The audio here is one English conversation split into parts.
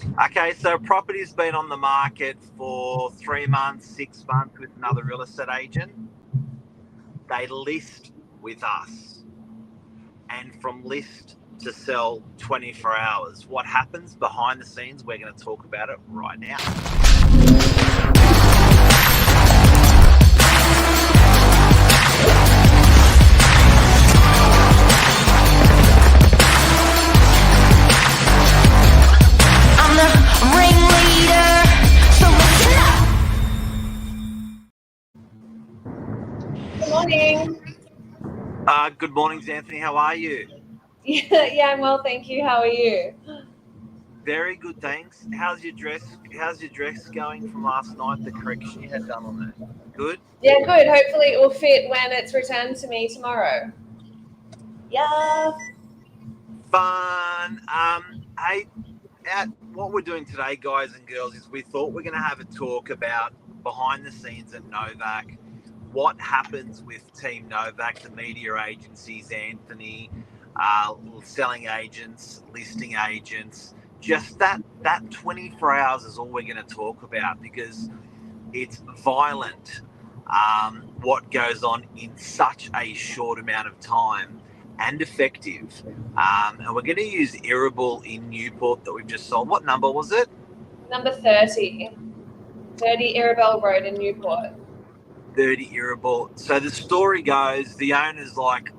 Okay, so property's been on the market for 3 months, 6 months with another real estate agent. They list with us, and from list to sell 24 hours. What happens behind the scenes? We're going to talk about it right now. Good morning. Good morning, Zanthany. How are you? Yeah, I'm well, thank you. How are you? Very good, thanks. How's your dress going from last night? The correction you had done on it. Good? Yeah, good. Hopefully it will fit when it's returned to me tomorrow. Yeah. Fun. Hey, what we're doing today, guys and girls, is we thought we're going to have a talk about behind the scenes at Novak. What happens with Team Novak, the media agencies, Zanthany, selling agents, listing agents. Just that 24 hours is all we're going to talk about, because it's violent what goes on in such a short amount of time, and effective. And we're going to use Irritable in Newport that we've just sold. What number was it? Number 30. 30 Irabel Road in Newport. 30 Irritable. So the story goes, the owner's like,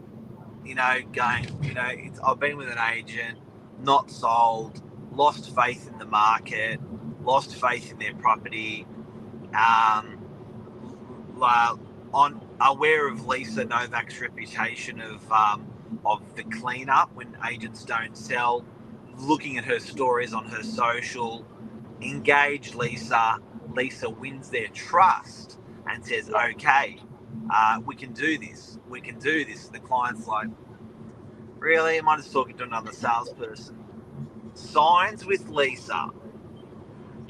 going, I've been with an agent, not sold, lost faith in the market, lost faith in their property, on aware of Lisa Novak's reputation of the cleanup when agents don't sell, looking at her stories on her social, engaged Lisa. Lisa wins their trust and says, okay, we can do this. We can do this. The client's like, really? Am I just talking to another salesperson? Signs with Lisa.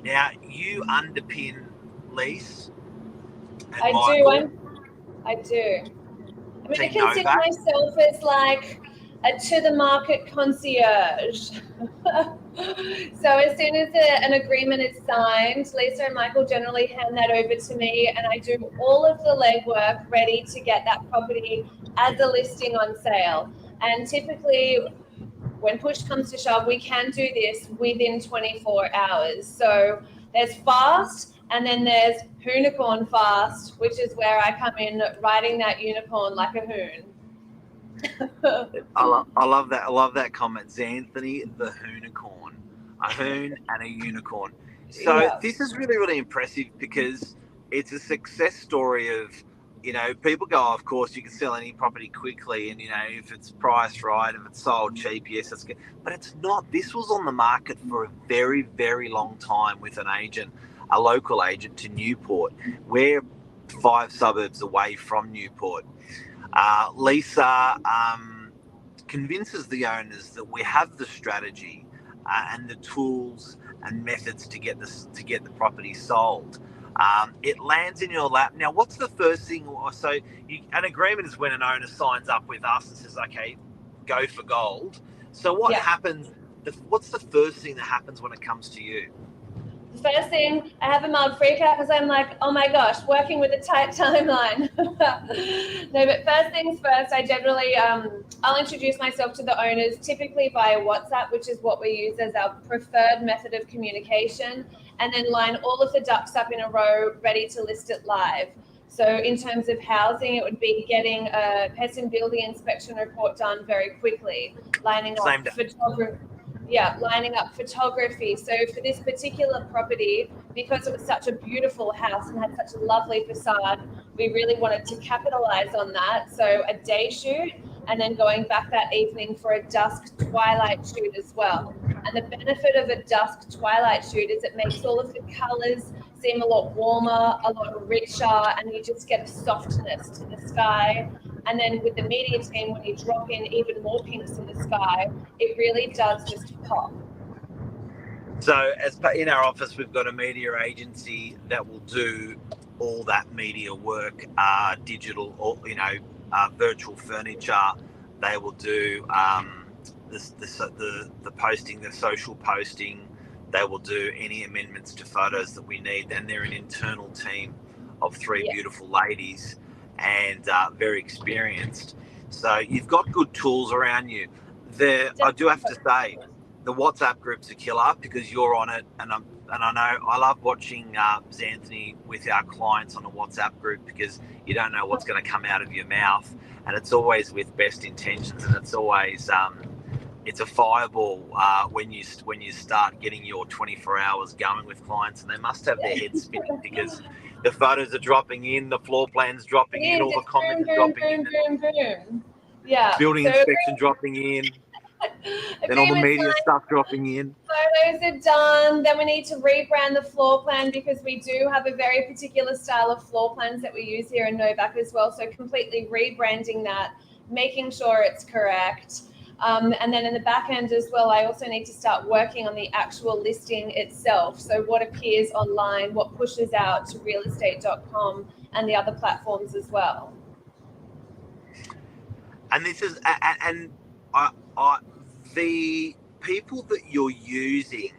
Now, you underpin lease. I do. I Team consider Novak. myself as like a to-the-market concierge. So as soon as an agreement is signed, Lisa and Michael generally hand that over to me, and I do all of the legwork ready to get that property as a listing on sale. And typically, when push comes to shove, we can do this within 24 hours. So there's fast, and then there's unicorn fast, which is where I come in riding that unicorn like a hoon. I love that. I love that comment, Zanthany, the hoonicorn, a hoon and a unicorn. So This is really, really impressive, because it's a success story of, people go, of course, you can sell any property quickly, and if it's priced right, if it's sold cheap, yes, that's good. But it's not. This was on the market for a very, very long time with an agent, a local agent to Newport. We're 5 suburbs away from Newport. Lisa convinces the owners that we have the strategy and the tools and methods to get the property sold. It lands in your lap. Now, what's the first thing? So, an agreement is when an owner signs up with us and says, "Okay, go for gold." So, what happens? What's the first thing that happens when it comes to you? First thing, I have a mild freak out because I'm like, oh my gosh, working with a tight timeline. No, but first things first, I generally, I'll introduce myself to the owners, typically via WhatsApp, which is what we use as our preferred method of communication, and then line all of the ducks up in a row, ready to list it live. So in terms of housing, it would be getting a pest and building inspection report done very quickly, lining up photography. Yeah, lining up photography. So for this particular property, because it was such a beautiful house and had such a lovely facade, we really wanted to capitalize on that. So a day shoot, and then going back that evening for a dusk twilight shoot as well. And the benefit of a dusk twilight shoot is it makes all of the colors seem a lot warmer, a lot richer, and you just get a softness to the sky. And then with the media team, when you drop in even more pinks in the sky, it really does just pop. So in our office, we've got a media agency that will do all that media work, digital, or virtual furniture. They will do the posting, the social posting, They will do any amendments to photos that we need. And they're an internal team of three beautiful ladies and very experienced. So you've got good tools around you. I do have to say, the WhatsApp group's a killer because you're on it, and I know I love watching Zanthany with our clients on a WhatsApp group because you don't know what's going to come out of your mouth, and it's always with best intentions, and it's always it's a fireball when you start getting your 24 hours going with clients, and they must have their heads spinning because the photos are dropping in, the floor plans dropping in, all the comments are dropping in, boom. Yeah. Building inspection dropping in. Then all the media stuff dropping in. Photos are done. Then we need to rebrand the floor plan because we do have a very particular style of floor plans that we use here in Novak as well. So completely rebranding that, making sure it's correct. And then in the back end as well, I also need to start working on the actual listing itself. So what appears online, what pushes out to realestate.com and the other platforms as well. And this is, and the people that you're using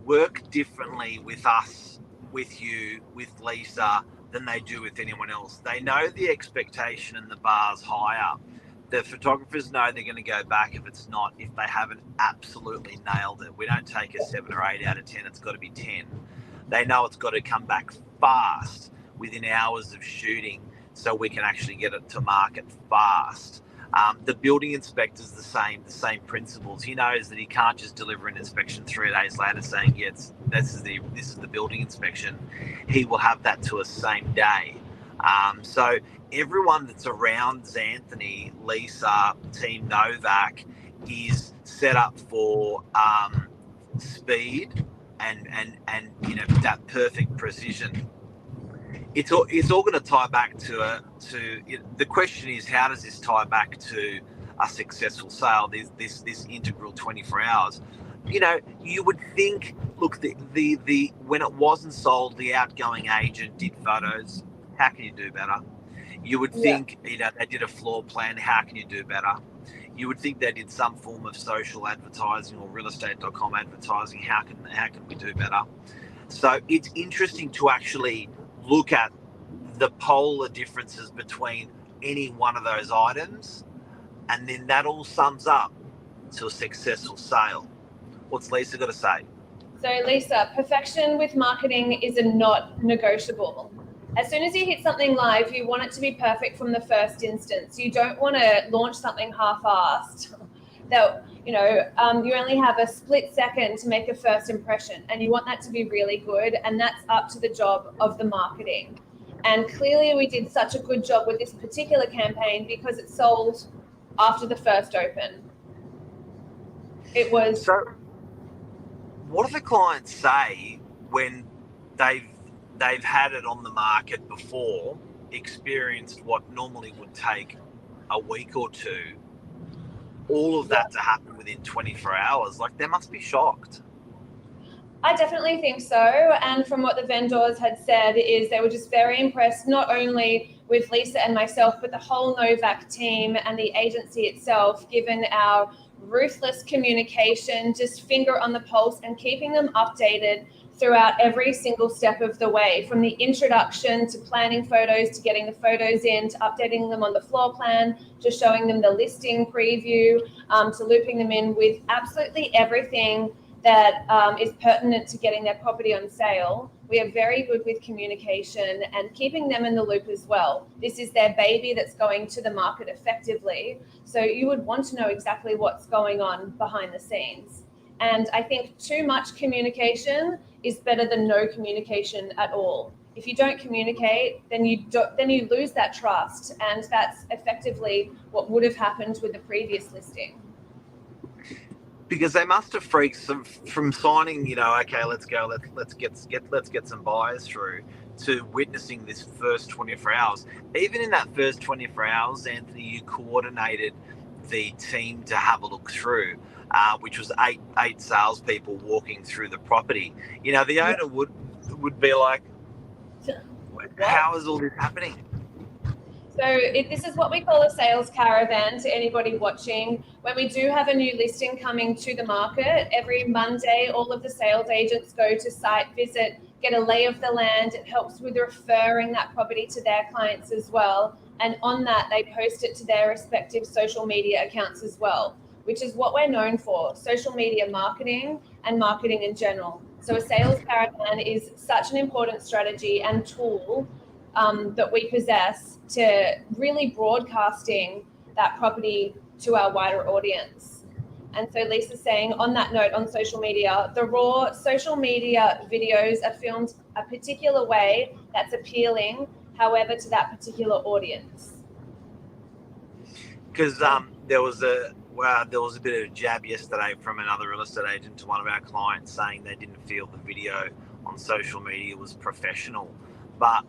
work differently with us, with you, with Lisa, than they do with anyone else. They know the expectation and the bar's higher. The photographers know they're going to go back if they haven't absolutely nailed it. We don't take a 7 or 8 out of 10. It's got to be 10. They know it's got to come back fast within hours of shooting so we can actually get it to market fast. The building inspector's the same principles. He knows that he can't just deliver an inspection 3 days later saying, yes, this is the building inspection. He will have that to us same day. So everyone that's around Zanthany, Lisa, Team Novak is set up for speed and that perfect precision. It's all going to tie back to the question is, how does this tie back to a successful sale? This integral 24 hours. You would think, look, the when it wasn't sold, the outgoing agent did photos. How can you do better? You would think, they did a floor plan. How can you do better? You would think they did some form of social advertising or realestate.com advertising. How can we do better? So it's interesting to actually look at the polar differences between any one of those items, and then that all sums up to a successful sale. What's Lisa got to say? So Lisa, perfection with marketing is a not negotiable. As soon as you hit something live, you want it to be perfect from the first instance. You don't want to launch something half-assed that, you only have a split second to make a first impression, and you want that to be really good, and that's up to the job of the marketing. And clearly we did such a good job with this particular campaign because it sold after the first open. It was... So what do the clients say when they've had it on the market before, experienced what normally would take a week or two, all of that to happen within 24 hours? Like, they must be shocked. I definitely think so. And from what the vendors had said is they were just very impressed, not only with Lisa and myself, but the whole Novak team and the agency itself, given our ruthless communication, just finger on the pulse and keeping them updated throughout every single step of the way, from the introduction to planning photos, to getting the photos in, to updating them on the floor plan, to showing them the listing preview, to looping them in with absolutely everything that is pertinent to getting their property on sale. We are very good with communication and keeping them in the loop as well. This is their baby that's going to the market effectively. So you would want to know exactly what's going on behind the scenes. And I think too much communication is better than no communication at all. If you don't communicate, then you lose that trust, and that's effectively what would have happened with the previous listing. Because they must have freaked from signing, okay, let's go, let's get some buyers through, to witnessing this first 24 hours. Even in that first 24 hours, Anthony, you coordinated the team to have a look through, which was eight salespeople walking through the property. The owner would be like, how is all this happening? So this is what we call a sales caravan to anybody watching. When we do have a new listing coming to the market, every Monday, all of the sales agents go to site visit, get a lay of the land. It helps with referring that property to their clients as well. And on that, they post it to their respective social media accounts as well, which is what we're known for, social media marketing and marketing in general. So a sales caravan is such an important strategy and tool that we possess to really broadcasting that property to our wider audience. And so Lisa's saying, on that note, on social media, the raw social media videos are filmed a particular way that's appealing, however, to that particular audience. Because there was a bit of a jab yesterday from another real estate agent to one of our clients saying they didn't feel the video on social media was professional. But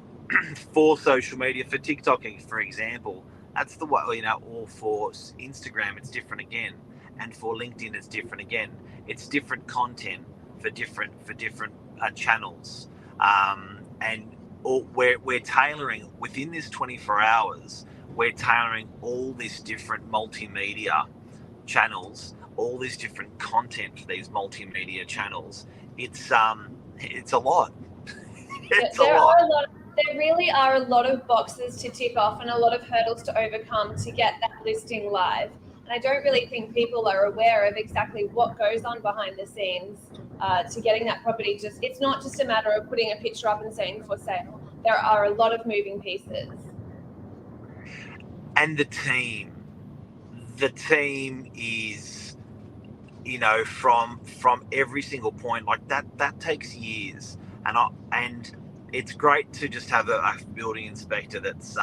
for social media, for TikTok, for example, that's the way, or for Instagram, it's different again. And for LinkedIn, it's different again. It's different content for different channels. And we're tailoring within this 24 hours, we're tailoring all this different multimedia channels, all this different content for these multimedia channels. It's a lot. There really are a lot of boxes to tick off and a lot of hurdles to overcome to get that listing live. And I don't really think people are aware of exactly what goes on behind the scenes to getting that property. It's not just a matter of putting a picture up and saying for sale. There are a lot of moving pieces. And the team is, from every single point, like that takes years. And it's great to just have a building inspector that's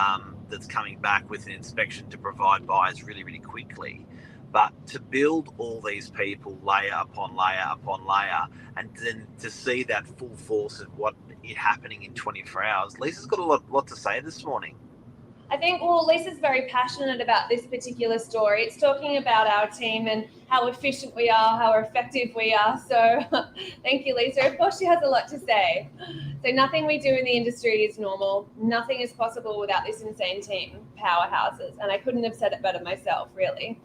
coming back with an inspection to provide buyers really, really quickly. But to build all these people layer upon layer upon layer, and then to see that full force of what is happening in 24 hours. Lisa's got a lot to say this morning. I think, Lisa's very passionate about this particular story. It's talking about our team and how efficient we are, how effective we are. So thank you, Lisa. Of course, she has a lot to say. So nothing we do in the industry is normal. Nothing is possible without this insane team, powerhouses. And I couldn't have said it better myself, really.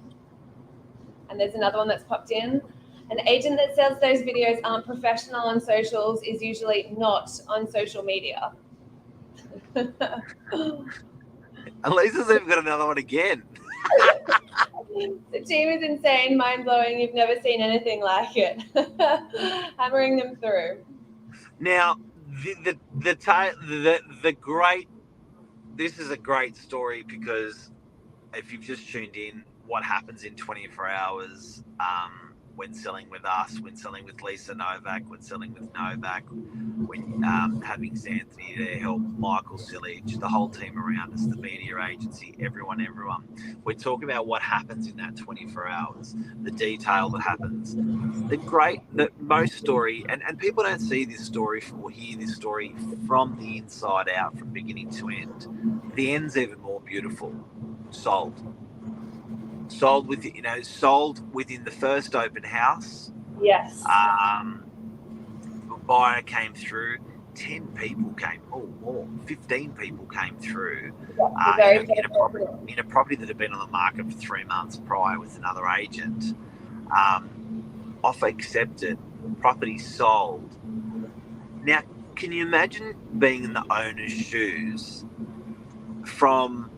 And there's another one that's popped in. An agent that sells those videos aren't professional on socials is usually not on social media. And Lisa's even got another one again. The team is insane, mind-blowing. You've never seen anything like it. Hammering them through. Now, this is a great story, because if you've just tuned in, what happens in 24 hours when selling with us, when selling with Lisa Novak, when selling with Novak, when having Zanthany there help, Michael Sillage, the whole team around us, the media agency, everyone. We're talking about what happens in that 24 hours, the detail that happens. The most story, and people don't see this story or hear this story from the inside out, from beginning to end. The end's even more beautiful. Sold within the first open house. Yes. A buyer came through. 10 people came, more, 15 people came through in a property that had been on the market for 3 months prior with another agent. Offer accepted, property sold. Now, can you imagine being in the owner's shoes, from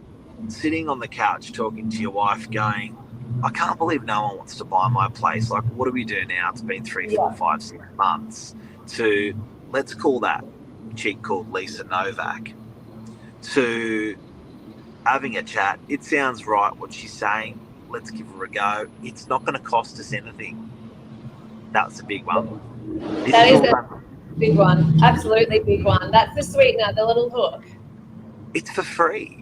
sitting on the couch talking to your wife going, I can't believe no one wants to buy my place. Like, what do we do now? It's been 3, 4, 5, 6 months. To, let's call that chick called Lisa Novak, to having a chat. It sounds right what she's saying. Let's give her a go. It's not going to cost us anything. That's a big one. That is a big one. Absolutely big one. That's the sweetener, the little hook. It's for free.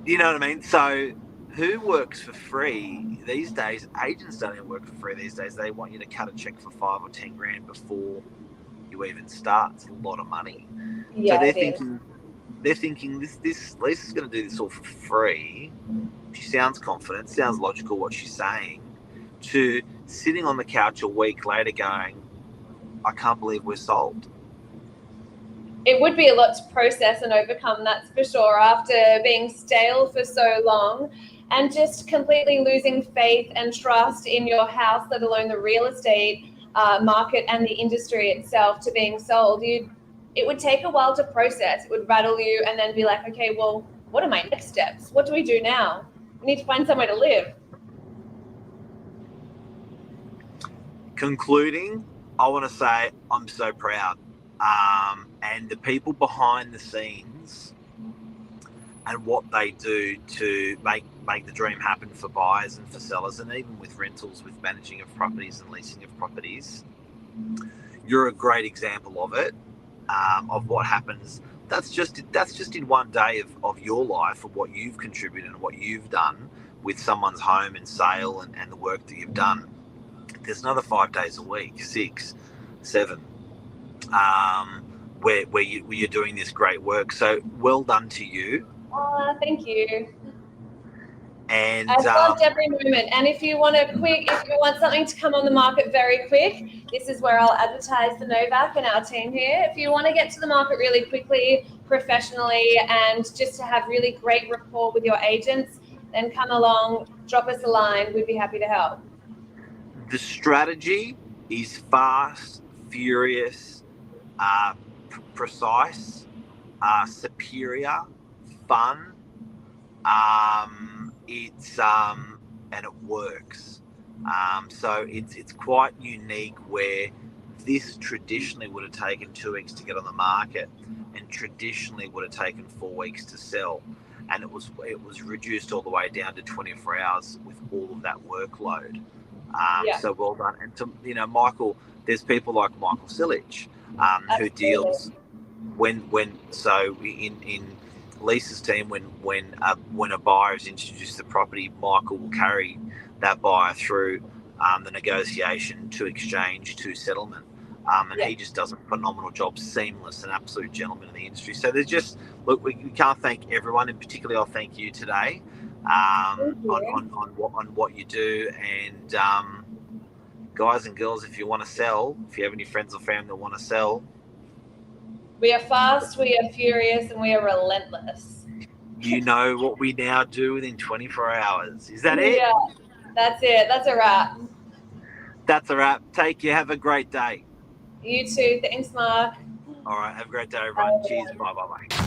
You know what I mean? So who works for free these days? Agents don't even work for free these days. They want you to cut a check for 5 or 10 grand before you even start. It's a lot of money. Yeah, so they're thinking this Lisa's going to do this all for free. She sounds confident, sounds logical what she's saying, to sitting on the couch a week later going, I can't believe we're sold. it would be a lot to process and overcome, that's for sure, after being stale for so long and just completely losing faith and trust in your house, let alone the real estate market and the industry itself to being sold. It would take a while to process. It would rattle you and then be like, okay, well, what are my next steps? What do we do now? We need to find somewhere to live. Concluding, I want to say I'm so proud. And the people behind the scenes and what they do to make the dream happen for buyers and for sellers, and even with rentals, with managing of properties and leasing of properties. You're a great example of it, of what happens. That's just in one day of your life, of what you've contributed and what you've done with someone's home and sale and the work that you've done. There's another 5 days a week, 6, 7, where you're doing this great work. So well done to you. Thank you. And I've loved every moment. And if you want something to come on the market very quick, this is where I'll advertise the Novak and our team here. If you want to get to the market really quickly, professionally, and just to have really great rapport with your agents, then come along, drop us a line. We'd be happy to help. The strategy is fast, furious, precise, superior, fun. And it works. So it's quite unique, where this traditionally would have taken 2 weeks to get on the market, and traditionally would have taken 4 weeks to sell, and it was reduced all the way down to 24 hours with all of that workload. So well done. And to Michael, there's people like Michael Silich, who deals in Lisa's team, when a buyer is introduced to the property, Michael will carry that buyer through the negotiation to exchange to settlement, and he just does a phenomenal job, seamless, an absolute gentleman in the industry. So there's just, look, we can't thank everyone, and particularly I'll thank you today on what you do. And guys and girls, if you want to sell, if you have any friends or family that want to sell, we are fast, we are furious, and we are relentless. You know what we now do within 24 hours. Is that it? Yeah, that's it. That's a wrap. That's a wrap. Take care. Have a great day. You too. Thanks, Mark. All right. Have a great day, everyone. Cheers. Bye.